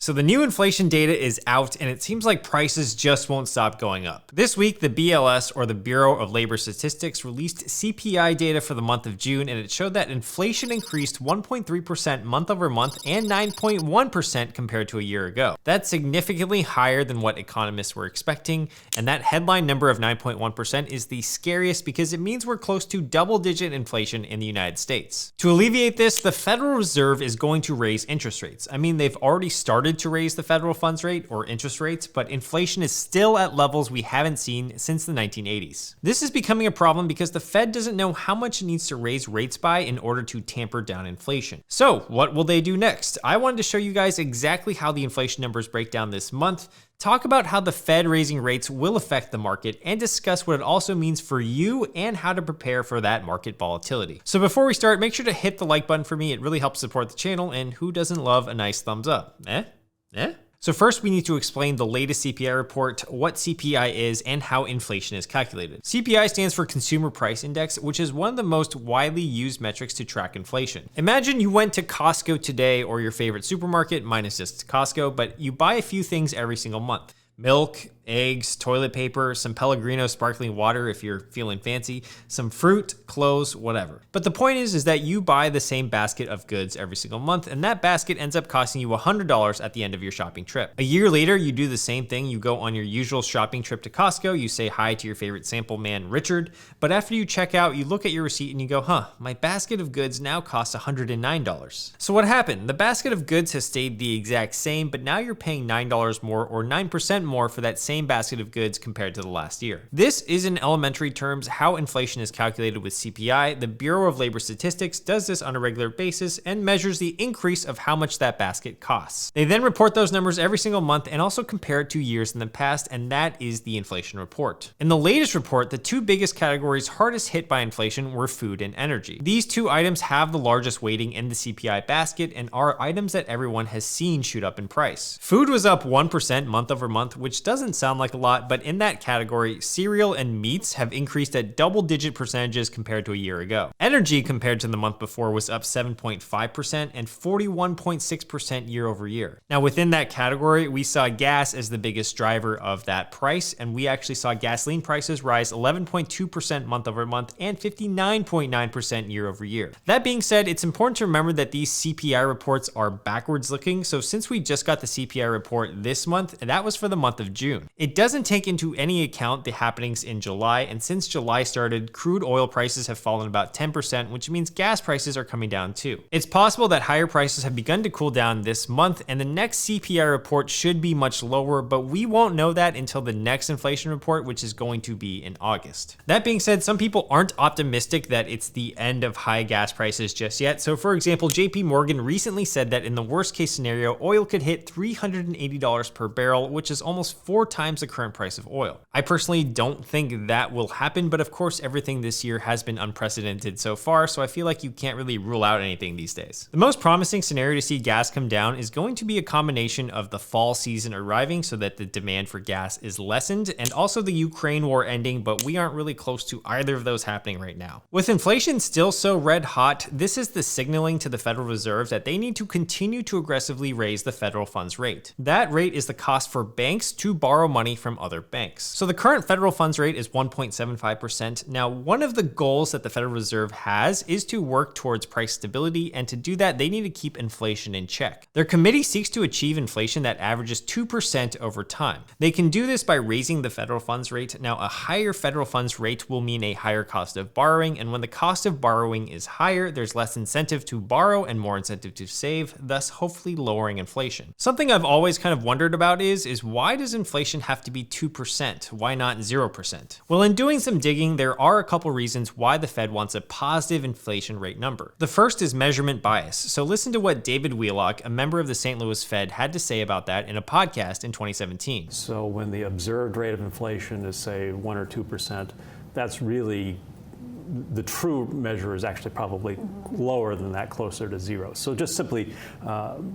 So the new inflation data is out and it seems like prices just won't stop going up. This week, the BLS, or the Bureau of Labor Statistics, released CPI data for the month of June, and it showed that inflation increased 1.3% month over month and 9.1% compared to a year ago. That's significantly higher than what economists were expecting, and that headline number of 9.1% is the scariest because it means we're close to double-digit inflation in the United States. To alleviate this, the Federal Reserve is going to raise interest rates. I mean, they've already started to raise the federal funds rate, or interest rates, but inflation is still at levels we haven't seen since the 1980s. This is becoming a problem because the Fed doesn't know how much it needs to raise rates by in order to tamper down inflation. So what will they do next? I wanted to show you guys exactly how the inflation numbers break down this month, talk about how the Fed raising rates will affect the market, and discuss what it also means for you and how to prepare for that market volatility. So before we start, make sure to hit the like button for me. It really helps support the channel, and who doesn't love a nice thumbs up? So first, we need to explain the latest CPI report, what CPI is, and how inflation is calculated. CPI stands for Consumer Price Index, which is one of the most widely used metrics to track inflation. Imagine you went to Costco today, or your favorite supermarket, minus just Costco, but you buy a few things every single month. Milk, eggs, toilet paper, some Pellegrino sparkling water if you're feeling fancy, some fruit, clothes, whatever. But the point is that you buy the same basket of goods every single month, and that basket ends up costing you $100 at the end of your shopping trip. A year later, you do the same thing. You go on your usual shopping trip to Costco, you say hi to your favorite sample man, Richard, but after you check out, you look at your receipt and you go, my basket of goods now costs $109. So what happened? The basket of goods has stayed the exact same, but now you're paying $9 more, or 9% more for that same basket of goods compared to the last year. This is, in elementary terms, how inflation is calculated with CPI. The Bureau of Labor Statistics does this on a regular basis and measures the increase of how much that basket costs. They then report those numbers every single month and also compare it to years in the past, and that is the inflation report. In the latest report, the two biggest categories hardest hit by inflation were food and energy. These two items have the largest weighting in the CPI basket and are items that everyone has seen shoot up in price. Food was up 1% month over month, which doesn't sound like a lot, but in that category, cereal and meats have increased at double-digit percentages compared to a year ago. Energy compared to the month before was up 7.5% and 41.6% year over year. Now within that category, we saw gas as the biggest driver of that price, and we actually saw gasoline prices rise 11.2% month over month and 59.9% year over year. That being said, it's important to remember that these CPI reports are backwards looking, so since we just got the CPI report this month, that was for the month of June. It doesn't take into any account the happenings in July, and since July started, crude oil prices have fallen about 10%, which means gas prices are coming down too. It's possible that higher prices have begun to cool down this month, and the next CPI report should be much lower, but we won't know that until the next inflation report, which is going to be in August. That being said, some people aren't optimistic that it's the end of high gas prices just yet. So for example, JP Morgan recently said that in the worst case scenario, oil could hit $380 per barrel, which is almost 4 times the current price of oil. I personally don't think that will happen, but of course everything this year has been unprecedented so far, so I feel like you can't really rule out anything these days. The most promising scenario to see gas come down is going to be a combination of the fall season arriving so that the demand for gas is lessened, and also the Ukraine war ending, but we aren't really close to either of those happening right now. With inflation still so red hot, this is the signaling to the Federal Reserve that they need to continue to aggressively raise the federal funds rate. That rate is the cost for banks to borrow money from other banks. So the current federal funds rate is 1.75%. Now, one of the goals that the Federal Reserve has is to work towards price stability, and to do that, they need to keep inflation in check. Their committee seeks to achieve inflation that averages 2% over time. They can do this by raising the federal funds rate. Now, a higher federal funds rate will mean a higher cost of borrowing, and when the cost of borrowing is higher, there's less incentive to borrow and more incentive to save, thus hopefully lowering inflation. Something I've always kind of wondered about is why does inflation have to be 2%? Why not 0%? Well, in doing some digging, there are a couple reasons why the Fed wants a positive inflation rate number. The first is measurement bias. So listen to what David Wheelock, a member of the St. Louis Fed, had to say about that in a podcast in 2017. So when the observed rate of inflation is, say, 1 or 2%, that's really the true measure is actually probably lower than that, closer to zero. So just simply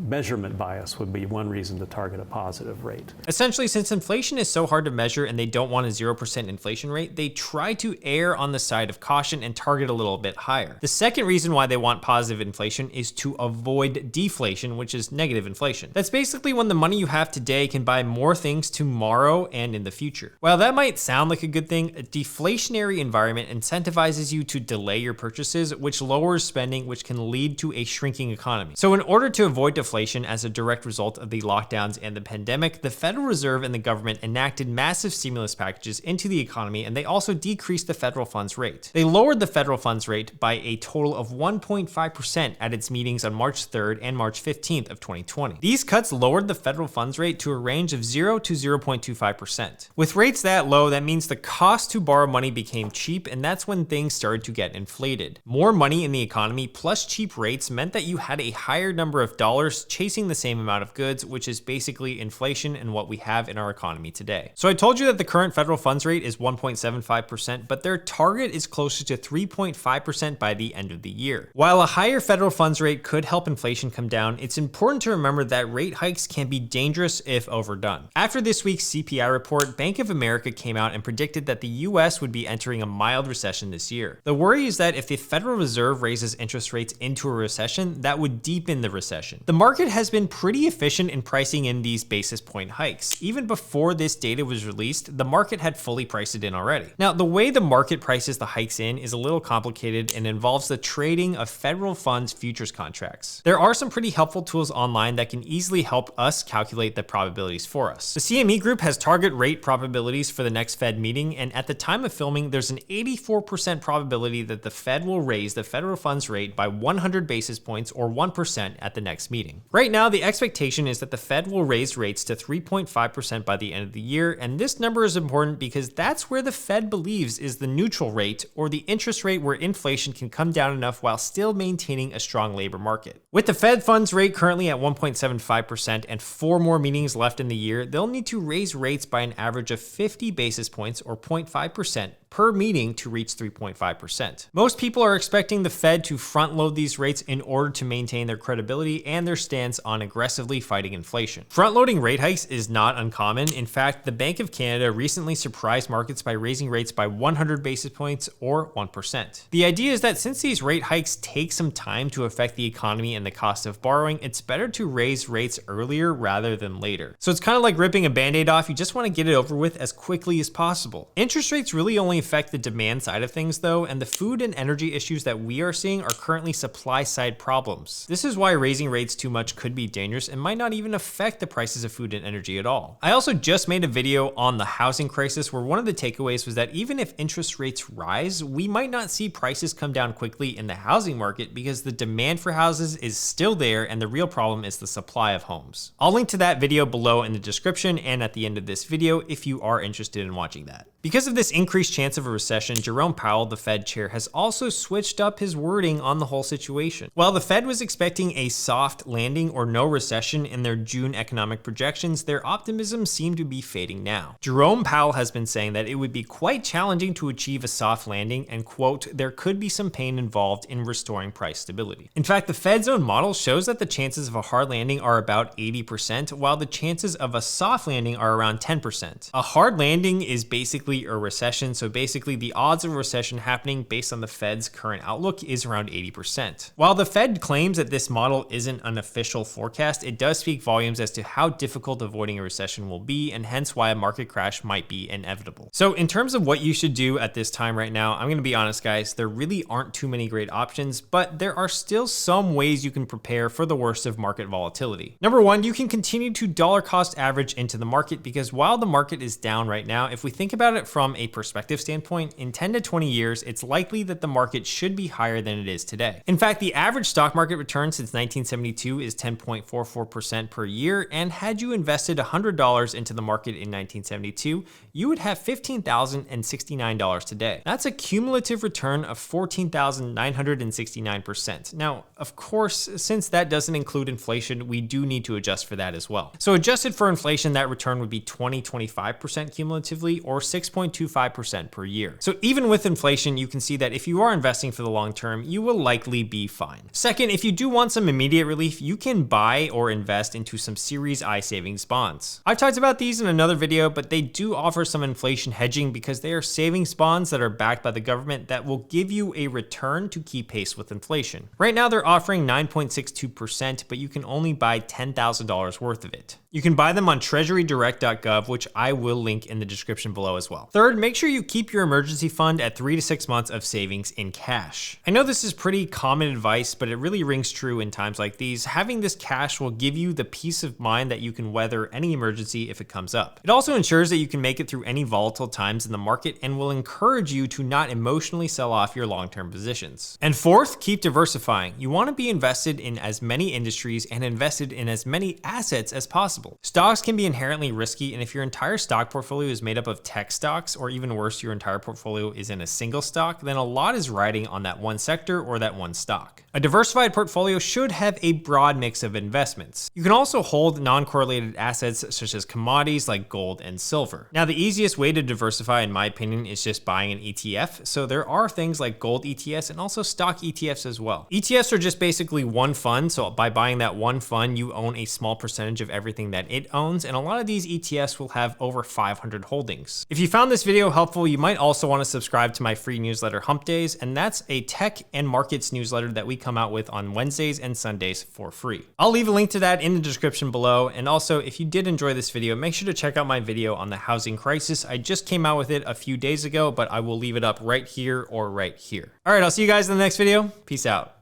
measurement bias would be one reason to target a positive rate. Essentially, since inflation is so hard to measure and they don't want a 0% inflation rate, they try to err on the side of caution and target a little bit higher. The second reason why they want positive inflation is to avoid deflation, which is negative inflation. That's basically when the money you have today can buy more things tomorrow and in the future. While that might sound like a good thing, a deflationary environment incentivizes you to delay your purchases, which lowers spending, which can lead to a shrinking economy. So in order to avoid deflation as a direct result of the lockdowns and the pandemic, the Federal Reserve and the government enacted massive stimulus packages into the economy, and they also decreased the federal funds rate. They lowered the federal funds rate by a total of 1.5% at its meetings on March 3rd and March 15th of 2020. These cuts lowered the federal funds rate to a range of 0 to 0.25%. With rates that low, that means the cost to borrow money became cheap, and that's when things started to get inflated. More money in the economy plus cheap rates meant that you had a higher number of dollars chasing the same amount of goods, which is basically inflation and what we have in our economy today. So I told you that the current federal funds rate is 1.75%, but their target is closer to 3.5% by the end of the year. While a higher federal funds rate could help inflation come down, it's important to remember that rate hikes can be dangerous if overdone. After this week's CPI report, Bank of America came out and predicted that the US would be entering a mild recession this year. The worry is that if the Federal Reserve raises interest rates into a recession, that would deepen the recession. The market has been pretty efficient in pricing in these basis point hikes. Even before this data was released, the market had fully priced it in already. Now, the way the market prices the hikes in is a little complicated and involves the trading of federal funds futures contracts. There are some pretty helpful tools online that can easily help us calculate the probabilities for us. The CME Group has target rate probabilities for the next Fed meeting, and at the time of filming, there's an 84% probability that the Fed will raise the federal funds rate by 100 basis points or 1% at the next meeting. Right now, the expectation is that the Fed will raise rates to 3.5% by the end of the year, and this number is important because that's where the Fed believes is the neutral rate, or the interest rate where inflation can come down enough while still maintaining a strong labor market. With the Fed funds rate currently at 1.75% and 4 more meetings left in the year, they'll need to raise rates by an average of 50 basis points or 0.5% per meeting to reach 3.5%. Most people are expecting the Fed to front load these rates in order to maintain their credibility and their stance on aggressively fighting inflation. Front loading rate hikes is not uncommon. In fact, the Bank of Canada recently surprised markets by raising rates by 100 basis points or 1%. The idea is that since these rate hikes take some time to affect the economy and the cost of borrowing, it's better to raise rates earlier rather than later. So it's kind of like ripping a band-aid off. You just want to get it over with as quickly as possible. Interest rates really only affect the demand side of things though, and the food and energy issues that we are seeing are currently supply side problems. This is why raising rates too much could be dangerous and might not even affect the prices of food and energy at all. I also just made a video on the housing crisis where one of the takeaways was that even if interest rates rise, we might not see prices come down quickly in the housing market because the demand for houses is still there and the real problem is the supply of homes. I'll link to that video below in the description and at the end of this video if you are interested in watching that. Because of this increased chance of a recession, Jerome Powell, the Fed chair, has also switched up his wording on the whole situation. While the Fed was expecting a soft landing or no recession in their June economic projections, their optimism seemed to be fading now. Jerome Powell has been saying that it would be quite challenging to achieve a soft landing and, quote, there could be some pain involved in restoring price stability. In fact, the Fed's own model shows that the chances of a hard landing are about 80%, while the chances of a soft landing are around 10%. A hard landing is basically a recession, so basically the odds of a recession happening based on the Fed's current outlook is around 80%. While the Fed claims that this model isn't an official forecast, it does speak volumes as to how difficult avoiding a recession will be, and hence why a market crash might be inevitable. So in terms of what you should do at this time right now, I'm gonna be honest guys, there really aren't too many great options, but there are still some ways you can prepare for the worst of market volatility. Number one, you can continue to dollar cost average into the market, because while the market is down right now, if we think about it from a perspective standpoint, in 10 to 20 years, it's likely that the market should be higher than it is today. In fact, the average stock market return since 1972 is 10.44% per year, and had you invested $100 into the market in 1972, you would have $15,069 today. That's a cumulative return of 14,969%. Now, of course, course, since that doesn't include inflation, we do need to adjust for that as well. So adjusted for inflation, that return would be 25% cumulatively, or 6.25% per year. So even with inflation, you can see that if you are investing for the long term, you will likely be fine. Second, if you do want some immediate relief, you can buy or invest into some Series I savings bonds. I've talked about these in another video, but they do offer some inflation hedging because they are savings bonds that are backed by the government that will give you a return to keep pace with inflation. Right now, they're offering 9.62%, but you can only buy $10,000 worth of it. You can buy them on treasurydirect.gov, which I will link in the description below as well. Third, make sure you keep your emergency fund at 3 to 6 months of savings in cash. I know this is pretty common advice, but it really rings true in times like these. Having this cash will give you the peace of mind that you can weather any emergency if it comes up. It also ensures that you can make it through any volatile times in the market and will encourage you to not emotionally sell off your long-term positions. And fourth, keep diversifying. You want to be invested in as many industries and invested in as many assets as possible. Stocks can be inherently risky, and if your entire stock portfolio is made up of tech stocks, or even worse, your entire portfolio is in a single stock, then a lot is riding on that one sector or that one stock. A diversified portfolio should have a broad mix of investments. You can also hold non-correlated assets such as commodities like gold and silver. Now, the easiest way to diversify, in my opinion, is just buying an ETF. So there are things like gold ETFs and also stock ETFs as well. ETFs are just basically one fund. So by buying that one fund, you own a small percentage of everything that it owns. And a lot of these ETFs will have over 500 holdings. If you found this video helpful, you might also want to subscribe to my free newsletter, Hump Days. And that's a tech and markets newsletter that we come out with on Wednesdays and Sundays for free. I'll leave a link to that in the description below. And also, if you did enjoy this video, make sure to check out my video on the housing crisis. I just came out with it a few days ago, but I will leave it up right here or right here. All right, I'll see you guys in the next video. Peace out.